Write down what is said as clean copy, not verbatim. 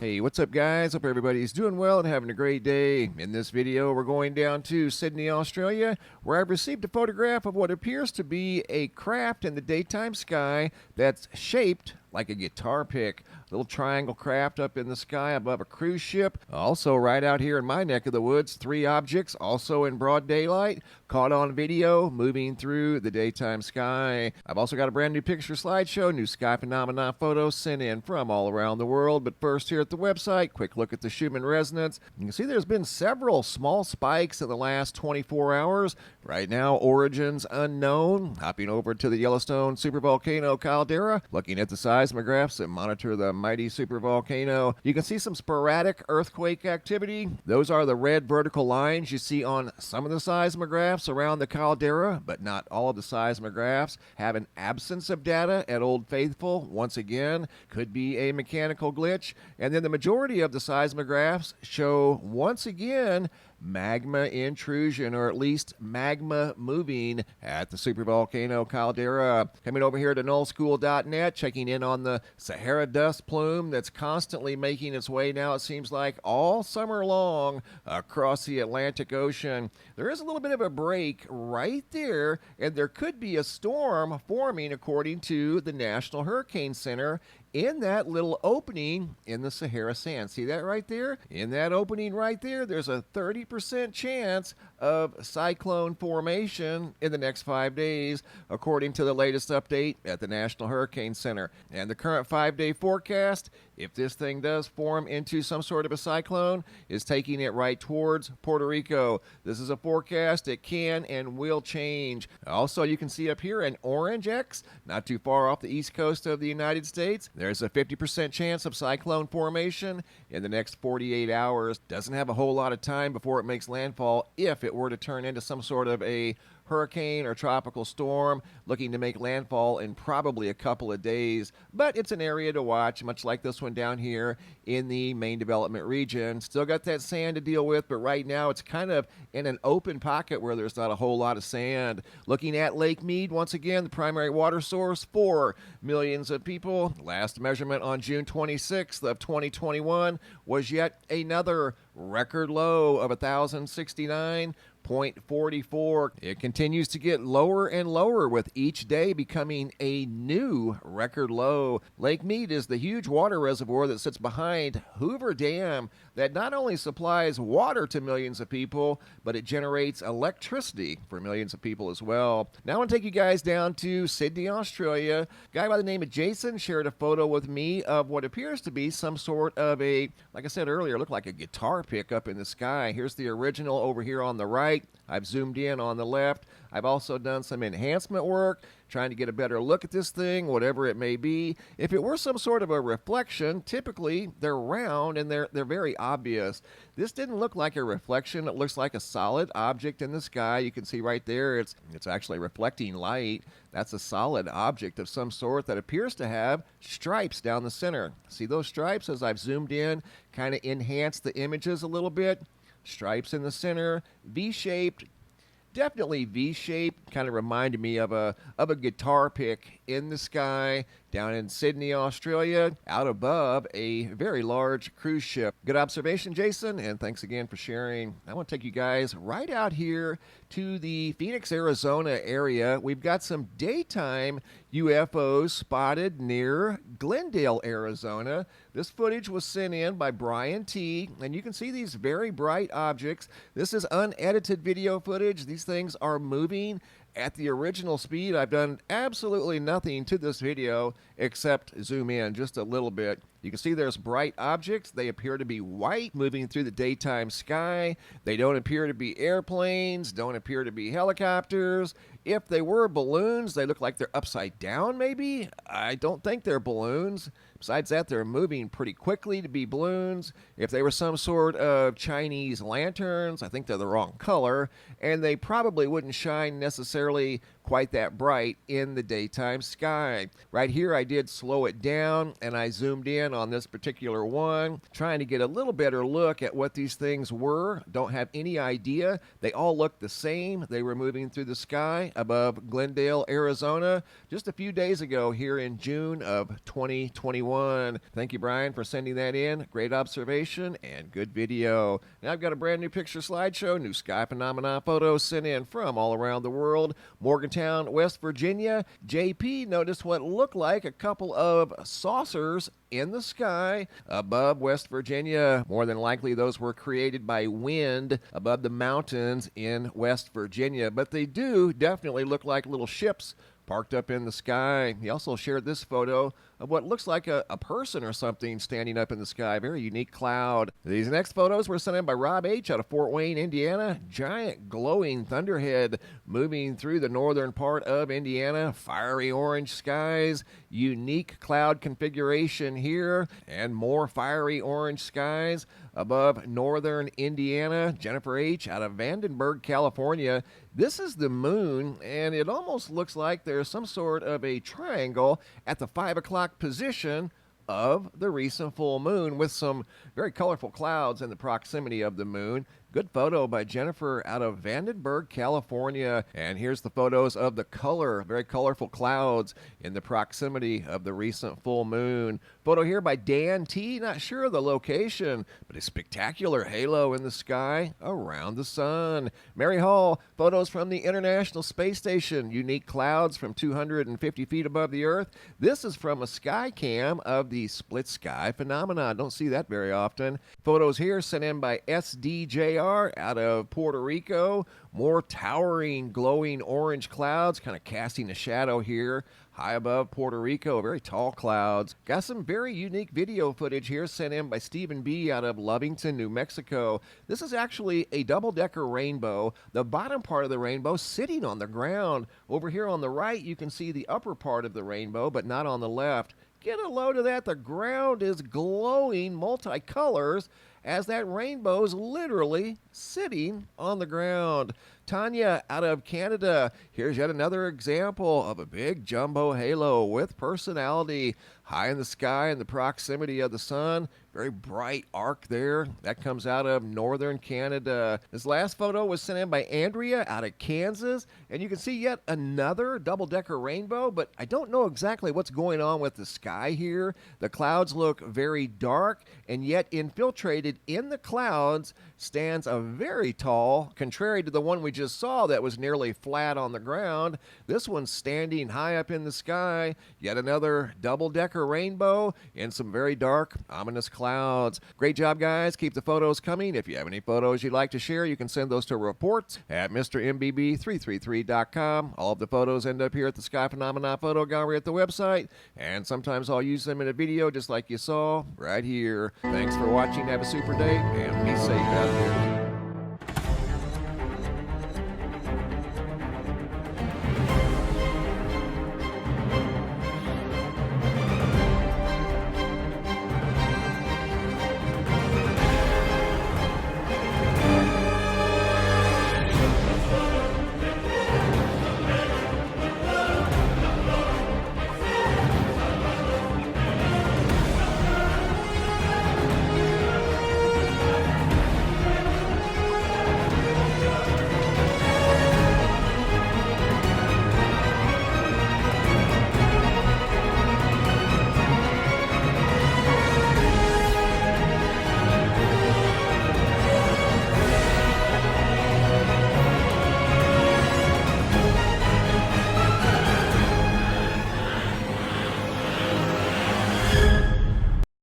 Hey, what's up guys? Hope everybody's doing well and having a great day. In this video, we're going down to Sydney, Australia, where I've received a photograph of what appears to be a craft in the daytime sky that's shaped like a guitar pick. Little triangle craft up in the sky above a cruise ship. Also, right out here in my neck of the woods, three objects, also in broad daylight, caught on video, moving through the daytime sky. I've also got a brand new picture slideshow, new sky phenomena photos sent in from all around the world. But first, here at the website, quick look at the Schumann resonance. You can see there's been several small spikes in the last 24 hours. Right now, origins unknown. Hopping over to the Yellowstone supervolcano caldera, looking at the seismographs that monitor the mighty supervolcano. You can see some sporadic earthquake activity. Those are the red vertical lines you see on some of the seismographs around the caldera, but not all of the seismographs have an absence of data at Old Faithful. Once again, could be a mechanical glitch. And then the majority of the seismographs show, once again, magma intrusion, or at least magma moving at the supervolcano caldera. Coming over here to nullschool.net, checking in on the Sahara dust plume that's constantly making its way now, it seems like, all summer long across the Atlantic Ocean. There is a little bit of a break right there, and there could be a storm forming according to the National Hurricane Center in that little opening in the Sahara sand. See that right there? In that opening right there, there's a 30% chance of cyclone formation in the next 5 days, according to the latest update at the National Hurricane Center. And the current 5-day forecast, if this thing does form into some sort of a cyclone, is taking it right towards Puerto Rico. This is a forecast. It can and will change. Also, you can see up here an orange X, not too far off the east coast of the United States. There's a 50% chance of cyclone formation in the next 48 hours. Doesn't have a whole lot of time before it makes landfall if it were to turn into some sort of a hurricane or tropical storm, looking to make landfall in probably a couple of days. But it's an area to watch, much like this one down here in the main development region. Still got that sand to deal with, but right now it's kind of in an open pocket where there's not a whole lot of sand. Looking at Lake Mead, once again, the primary water source for millions of people. Last measurement on June 26th of 2021 was yet another record low of 1,069.44. It continues to get lower and lower, with each day becoming a new record low. Lake Mead is the huge water reservoir that sits behind Hoover Dam that not only supplies water to millions of people, but it generates electricity for millions of people as well. Now I want to take you guys down to Sydney, Australia. A guy by the name of Jason shared a photo with me of what appears to be some sort of a, like I said earlier, looked like a guitar pick up in the sky. Here's the original over here on the right. I've zoomed in on the left. I've also done some enhancement work, trying to get a better look at this thing, whatever it may be. If it were some sort of a reflection, typically they're round and they're very obvious. This didn't look like a reflection. It looks like a solid object in the sky. You can see right there, it's actually reflecting light. That's a solid object of some sort that appears to have stripes down the center. See those stripes as I've zoomed in, kind of enhance the images a little bit. Stripes in the center, V-shaped. Definitely V-shaped, kind of reminded me of a guitar pick in the sky down in Sydney, Australia, out above a very large cruise ship. Good observation, Jason, and thanks again for sharing. I want to take you guys right out here to the Phoenix, Arizona area. We've got some daytime UFOs spotted near Glendale, Arizona. This footage was sent in by Brian T., and you can see these very bright objects. This is unedited video footage. These things are moving at the original speed. I've done absolutely nothing to this video except zoom in just a little bit. You can see there's bright objects. They appear to be white, moving through the daytime sky. They don't appear to be airplanes, don't appear to be helicopters. If they were balloons, they look like they're upside down maybe. I don't think they're balloons. Besides that, they're moving pretty quickly to be balloons. If they were some sort of Chinese lanterns, I think they're the wrong color, and they probably wouldn't shine necessarily quite that bright in the daytime sky. Right here I did slow it down and I zoomed in on this particular one, trying to get a little better look at what these things were. Don't have any idea. They all look the same. They were moving through the sky above Glendale, Arizona, just a few days ago here in June of 2021. Thank you, Brian, for sending that in. Great observation and good video. Now I've got a brand new picture slideshow, new sky phenomena photos sent in from all around the world. Morgantown, West Virginia. JP noticed what looked like a couple of saucers in the sky above West Virginia. More than likely those were created by wind above the mountains in West Virginia, but they do definitely look like little ships parked up in the sky. He also shared this photo of what looks like a person or something standing up in the sky. Very unique cloud. These next photos were sent in by Rob H. out of Fort Wayne, Indiana. Giant glowing thunderhead moving through the northern part of Indiana. Fiery orange skies. Unique cloud configuration here. And more fiery orange skies above northern Indiana. Jennifer H. out of Vandenberg, California. This is the moon, and it almost looks like there's some sort of a triangle at the 5 o'clock position of the recent full moon with some very colorful clouds in the proximity of the moon. Good photo by Jennifer out of Vandenberg, California. And here's the photos of the color, very colorful clouds in the proximity of the recent full moon. Photo here by Dan T. Not sure of the location, but a spectacular halo in the sky around the sun. Mary Hall, photos from the International Space Station. Unique clouds from 250 feet above the Earth. This is from a sky cam of the split sky phenomenon. Don't see that very often. Photos here sent in by SDJR out of Puerto Rico. More towering, glowing orange clouds, kind of casting a shadow here high above Puerto Rico. Very tall clouds. Got some very unique video footage here sent in by Stephen B. out of Lovington, New Mexico. This is actually a double-decker rainbow. The bottom part of the rainbow sitting on the ground. Over here on the right, you can see the upper part of the rainbow, but not on the left. Get a load of that. The ground is glowing multicolors as that rainbow is literally sitting on the ground. Tanya out of Canada. Here's yet another example of a big jumbo halo with personality high in the sky in the proximity of the sun. Very bright arc there. That comes out of northern Canada. This last photo was sent in by Andrea out of Kansas. And you can see yet another double-decker rainbow, but I don't know exactly what's going on with the sky here. The clouds look very dark, and yet infiltrated in the clouds stands a very tall, contrary to the one we just saw that was nearly flat on the ground. This one's standing high up in the sky. Yet another double-decker rainbow in some very dark, ominous clouds. Great job, guys. Keep the photos coming. If you have any photos you'd like to share, you can send those to reports at MrMBB333.com. All of the photos end up here at the Sky Phenomena Photo Gallery at the website, and sometimes I'll use them in a video just like you saw right here. Thanks for watching. Have a super day, and be safe out there.